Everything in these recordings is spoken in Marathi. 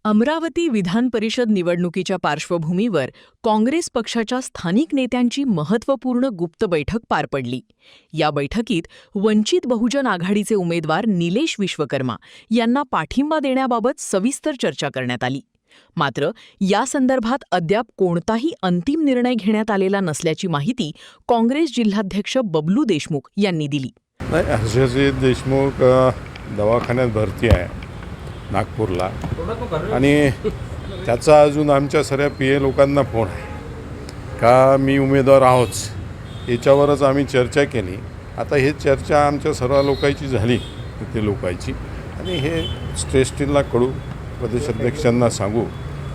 अमरावती विधान परिषद निवडणुकीच्या पार्श्वभूमीवर काँग्रेस पक्षाच्या स्थानिक नेत्यांची महत्त्वपूर्ण गुप्त बैठक पार पडली. या बैठकीत वंचित बहुजन आघाडीचे उमेदवार निलेश विश्वकर्मा यांना पाठिंबा देण्याबाबत सविस्तर चर्चा करण्यात आली. मात्र या संदर्भात अद्याप कोणताही अंतिम निर्णय घेण्यात आलेला नसल्याची माहिती काँग्रेस जिल्हाध्यक्ष बबलू देशमुख यांनी दिली. हर्षजित देशमुख दवाखान्यात भरती आहे नागपूरला, आणि त्याचा अजून आमच्या सर्व PA लोकांना फोन आहे का मी उमेदवार आहोच, याच्यावरच आम्ही चर्चा केली. आता हे चर्चा आमच्या सर्व लोकांची झाली, ते लोकांची, आणि हे स्ट्रेस टीमला कळू, प्रदेशाध्यक्षांना सांगू,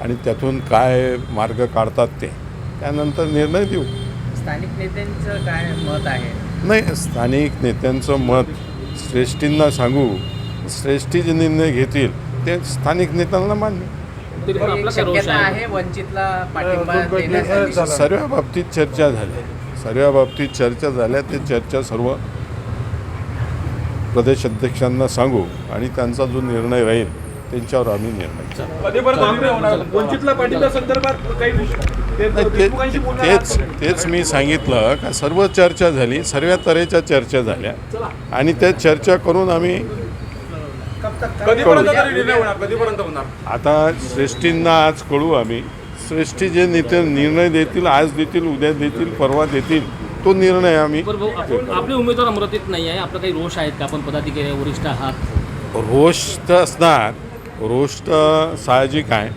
आणि त्यातून काय मार्ग काढतात ते त्यानंतर निर्णय देऊ. स्थानिक नेत्यांचं काय मत आहे? नाही, स्थानिक नेत्यांचं मत श्रेष्ठींना सांगू, श्रेष्ठी जे निर्णय घेतील ते स्थानिक नेत्यांना मान्य. शक्यता आहे वंचितला पाठिंबा देण्यासाठी? सर्व बाबतीत चर्चा झाली, सर्व बाबतीत चर्चा झाल्या. ते चर्चा सर्व प्रदेश अध्यक्षांना सांगू, आणि त्यांचा जो निर्णय राहील त्यांच्यावर आम्ही निर्णय. तेच मी सांगितलं का सर्व चर्चा झाली, सर्व तऱ्हेच्या चर्चा झाल्या, आणि त्या चर्चा करून आम्ही आता श्रेष्ठींना आज कळू. आम्ही श्रेष्ठी जे निर्णय देतील, आज देतील, उद्या देतील, परवा देतील, तो निर्णय आम्ही. आपले उमेदवार अमरावतीत नाही आहे, आपला काही रोष आहेत का? आपण पदाधिकारी वरिष्ठ आहात. रोष तर असणार, रोष तर साहजिक आहे,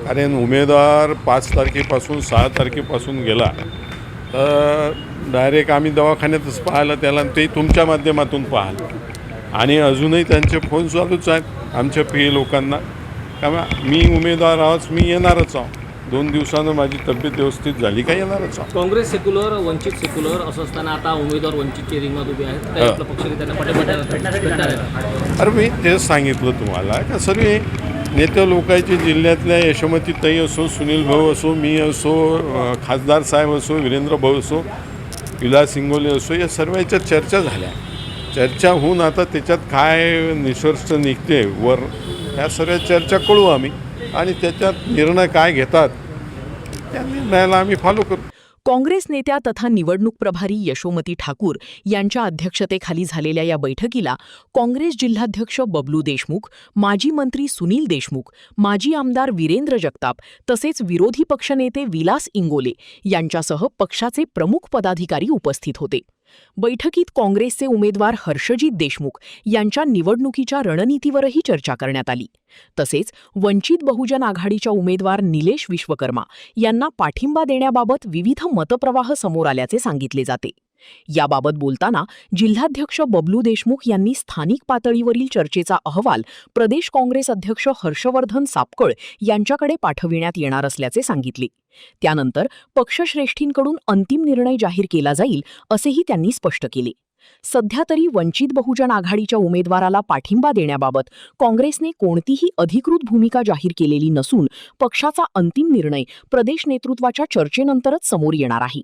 कारण उमेदवार 5 तारखेपासून 6 तारखेपासून गेला तर डायरेक्ट आम्ही दवाखान्यातच पाहिलं त्याला, ते तुमच्या माध्यमातून पाहिलं, आणि अजूनही त्यांचे फोन चालूच आहेत आमच्या PA लोकांना का मी उमेदवार आहोत, मी येणारच आहो, 2 दिवसानं माझी तब्येत व्यवस्थित झाली का येणारच आहो. काँग्रेस सेक्युलर, वंचित सेक्युलर असं असताना आता उमेदवार वंचितचे रिंगणात उभे आहेत, काही आपल्या पक्षाने त्यांना पाठिंबा. अरे मी तेच सांगितलं तुम्हाला का सर्व नेते लोकांचे जिल्ह्यातल्या यशोमतीताई असो, सुनील भाऊ असो, मी असो, खासदार साहेब असो, वीरेंद्र भाऊ असो, विलास इंगोले असो, या सर्वांच्या चर्चा झाल्या. चर्चा होऊन आता त्याच्यात काय निष्कर्ष निघते वर, ह्या सर्व चर्चा करू आम्ही, आणि त्याच्यात निर्णय काय घेतात त्या निर्णयाला आम्ही फॉलो करू. काँग्रेस नेत्या तथा निवडणूक प्रभारी यशोमती ठाकूर यांच्या अध्यक्षतेखाली झालेल्या या बैठकीला काँग्रेस जिल्हाध्यक्ष बबलू देशमुख, माजी मंत्री सुनील देशमुख, माजी आमदार वीरेंद्र जगताप तसेच विरोधी पक्षनेते विलास इंगोले यांच्यासह पक्षाचे प्रमुख पदाधिकारी उपस्थित होते. बैठकीत काँग्रेसचे उमेदवार हर्षजित देशमुख यांच्या निवडणुकीच्या रणनीतीवरही चर्चा करण्यात आली. तसेच वंचित बहुजन आघाडीच्या उमेदवार निलेश विश्वकर्मा यांना पाठिंबा देण्याबाबत विविध मतप्रवाह समोर आल्याचे सांगितले जाते. याबाबत बोलताना जिल्हाध्यक्ष बबलू देशमुख यांनी स्थानिक पातळीवरील चर्चेचा अहवाल प्रदेश काँग्रेस अध्यक्ष हर्षवर्धन सापकळ यांच्याकडे पाठविण्यात येणार असल्याचे सांगितले. त्यानंतर पक्षश्रेष्ठींकडून अंतिम निर्णय जाहीर केला जाईल असेही त्यांनी स्पष्ट केले. सध्या तरी वंचित बहुजन आघाडीच्या उमेदवाराला पाठिंबा देण्याबाबत काँग्रेसने कोणतीही अधिकृत भूमिका जाहीर केलेली नसून पक्षाचा अंतिम निर्णय प्रदेश नेतृत्वाच्या चर्चेनंतरच समोर येणार आहे.